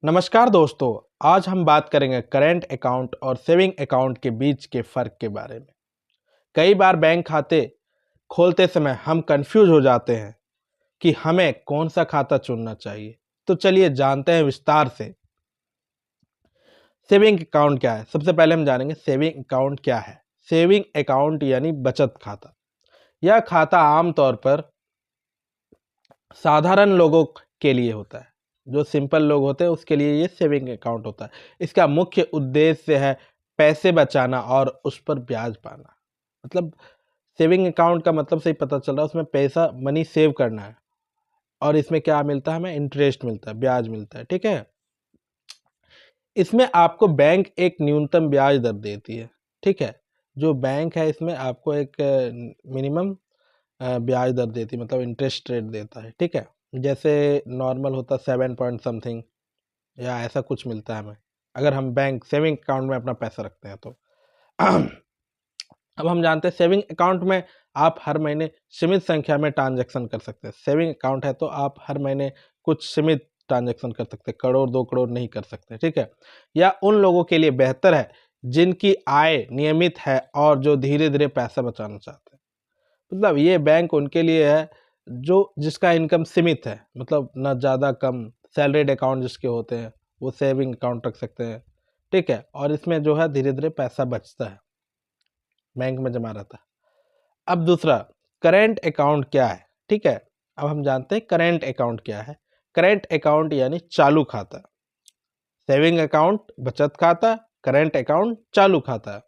नमस्कार दोस्तों। आज हम बात करेंगे करेंट अकाउंट और सेविंग अकाउंट के बीच के फ़र्क के बारे में। कई बार बैंक खाते खोलते समय हम कंफ्यूज हो जाते हैं कि हमें कौन सा खाता चुनना चाहिए। तो चलिए जानते हैं विस्तार से सेविंग अकाउंट क्या है। सबसे पहले हम जानेंगे सेविंग अकाउंट क्या है। सेविंग अकाउंट यानी बचत खाता। यह खाता आमतौर पर साधारण लोगों के लिए होता है। जो सिंपल लोग होते हैं उसके लिए ये सेविंग अकाउंट होता है। इसका मुख्य उद्देश्य है पैसे बचाना और उस पर ब्याज पाना। मतलब सेविंग अकाउंट का मतलब से ही पता चल रहा है, उसमें पैसा मनी सेव करना है और इसमें क्या मिलता है, हमें इंटरेस्ट मिलता है, ब्याज मिलता है। ठीक है, इसमें आपको बैंक एक न्यूनतम ब्याज दर देती है। ठीक है, जो बैंक है इसमें आपको एक मिनिमम ब्याज दर देती है, मतलब इंटरेस्ट रेट देता है। ठीक है, जैसे नॉर्मल होता 7 पॉइंट समथिंग या ऐसा कुछ मिलता है हमें, अगर हम बैंक सेविंग अकाउंट में अपना पैसा रखते हैं तो। अब हम जानते हैं सेविंग अकाउंट में आप हर महीने सीमित संख्या में ट्रांजैक्शन कर सकते हैं। सेविंग अकाउंट है तो आप हर महीने कुछ सीमित ट्रांजैक्शन कर सकते हैं, करोड़ 2 करोड़ नहीं कर सकते। ठीक है, या उन लोगों के लिए बेहतर है जिनकी आय नियमित है और जो धीरे धीरे पैसा बचाना चाहते हैं। मतलब ये बैंक उनके लिए है जो जिसका इनकम सीमित है, मतलब ना ज़्यादा कम। सैलरीड अकाउंट जिसके होते हैं वो सेविंग अकाउंट रख सकते हैं। ठीक है, और इसमें जो है धीरे धीरे पैसा बचता है, बैंक में जमा रहता है। अब दूसरा, करेंट अकाउंट क्या है। ठीक है, अब हम जानते हैं करेंट अकाउंट क्या है। करेंट अकाउंट यानी चालू खाता। सेविंग अकाउंट बचत खाता, करेंट अकाउंट चालू खाता।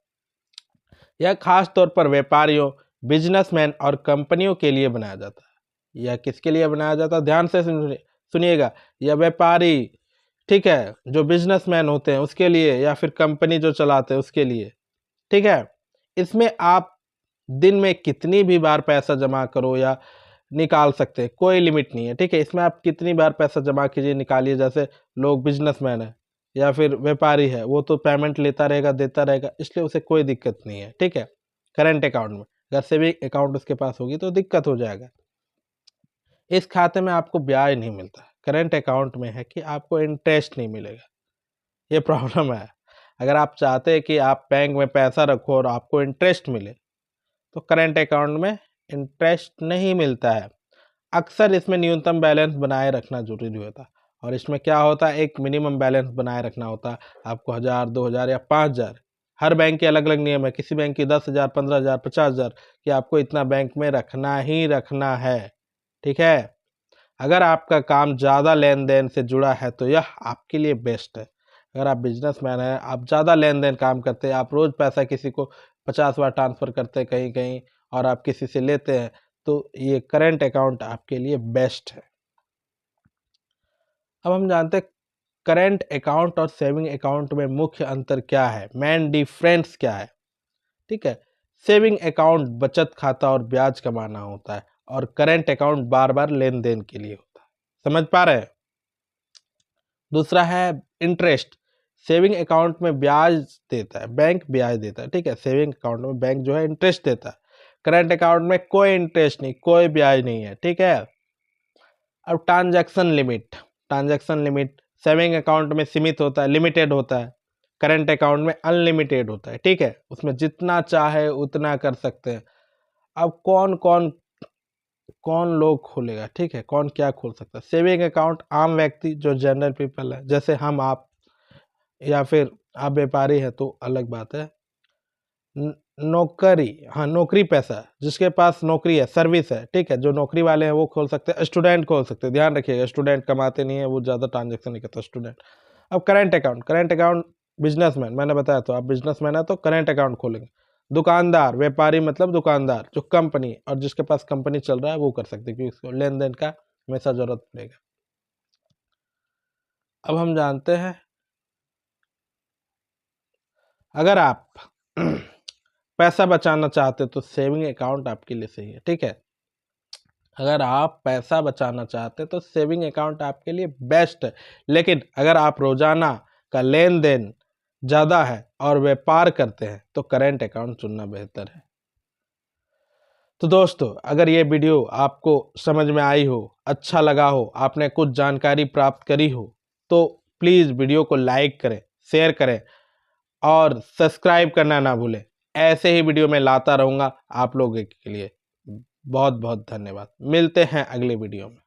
यह खास तौर पर व्यापारियों, बिजनेसमैन और कंपनियों के लिए बनाया जाता है। यह किसके लिए बनाया जाता है, ध्यान से सुनिएगा। यह व्यापारी, ठीक है, जो बिजनेसमैन होते हैं उसके लिए, या फिर कंपनी जो चलाते हैं उसके लिए। ठीक है, इसमें आप दिन में कितनी भी बार पैसा जमा करो या निकाल सकते हैं, कोई लिमिट नहीं है। ठीक है, इसमें आप कितनी बार पैसा जमा कीजिए निकालिए। जैसे लोग बिजनेसमैन है या फिर व्यापारी है, वो तो पेमेंट लेता रहेगा देता रहेगा, इसलिए उसे कोई दिक्कत नहीं है। ठीक है, करेंट अकाउंट में अगर सेविंग अकाउंट उसके पास होगी तो दिक्कत हो जाएगा। इस खाते में आपको ब्याज नहीं मिलता। करेंट अकाउंट में है कि आपको इंटरेस्ट नहीं मिलेगा, ये प्रॉब्लम है। अगर आप चाहते हैं कि आप बैंक में पैसा रखो और आपको इंटरेस्ट मिले तो करेंट अकाउंट में इंटरेस्ट नहीं मिलता है। अक्सर इसमें न्यूनतम बैलेंस बनाए रखना जरूरी होता है, और इसमें क्या होता है, एक मिनिमम बैलेंस बनाए रखना होता है। आपको 1000 2000 या 5000, हर बैंक के अलग अलग नियम है। किसी बैंक की 10,000 15,000 50,000 कि आपको इतना बैंक में रखना ही रखना है। ठीक है, अगर आपका काम ज़्यादा लेन देन से जुड़ा है तो यह आपके लिए बेस्ट है। अगर आप बिजनेसमैन हैं, आप ज़्यादा लेन देन काम करते हैं, आप रोज़ पैसा किसी को 50 बार ट्रांसफ़र करते हैं कहीं कहीं, और आप किसी से लेते हैं, तो ये करेंट अकाउंट आपके लिए बेस्ट है। अब हम जानते हैं करेंट अकाउंट और सेविंग अकाउंट में मुख्य अंतर क्या है, मेन डिफरेंस क्या है। ठीक है, सेविंग अकाउंट बचत खाता और ब्याज कमाना होता है, और करेंट अकाउंट बार बार लेन देन के लिए होता है। समझ पा रहे हैं। दूसरा है इंटरेस्ट। सेविंग अकाउंट में ब्याज देता है, बैंक ब्याज देता है। ठीक है, सेविंग अकाउंट में बैंक जो है इंटरेस्ट देता है। करंट अकाउंट में कोई इंटरेस्ट नहीं, कोई ब्याज नहीं है। ठीक है, अब ट्रांजैक्शन लिमिट सेविंग अकाउंट में सीमित होता है, लिमिटेड होता है। करंट अकाउंट में अनलिमिटेड होता है। ठीक है, उसमें जितना चाहे उतना कर सकते हैं। अब कौन कौन कौन लोग खोलेगा, ठीक है, कौन क्या खोल सकता है। सेविंग अकाउंट आम व्यक्ति जो जनरल पीपल है, जैसे हम आप, या फिर आप व्यापारी है तो अलग बात है। नौकरी, हाँ नौकरी पैसा, जिसके पास नौकरी है, सर्विस है। ठीक है, जो नौकरी वाले हैं वो खोल सकते हैं। स्टूडेंट खोल सकते हैं, ध्यान रखिएगा स्टूडेंट कमाते नहीं है, वो ज़्यादा ट्रांजेक्शन नहीं करता स्टूडेंट। अब करंट अकाउंट बिजनेसमैन, मैंने बताया तो आप बिजनेसमैन है तो करंट अकाउंट खोलेंगे। दुकानदार, व्यापारी मतलब दुकानदार, जो कंपनी और जिसके पास कंपनी चल रहा है वो कर सकते हैं, क्योंकि उसको लेन देन का हमेशा जरूरत पड़ेगा। अब हम जानते हैं, अगर आप पैसा बचाना चाहते तो सेविंग अकाउंट आपके लिए सही है। ठीक है, अगर आप पैसा बचाना चाहते तो सेविंग अकाउंट आपके लिए बेस्ट है। लेकिन अगर आप रोजाना का लेन देन ज़्यादा है और व्यापार करते हैं तो करेंट अकाउंट चुनना बेहतर है। तो दोस्तों, अगर ये वीडियो आपको समझ में आई हो, अच्छा लगा हो, आपने कुछ जानकारी प्राप्त करी हो, तो प्लीज़ वीडियो को लाइक करें, शेयर करें और सब्सक्राइब करना ना भूलें। ऐसे ही वीडियो मैं लाता रहूँगा आप लोगों के लिए। बहुत बहुत धन्यवाद। मिलते हैं अगले वीडियो में।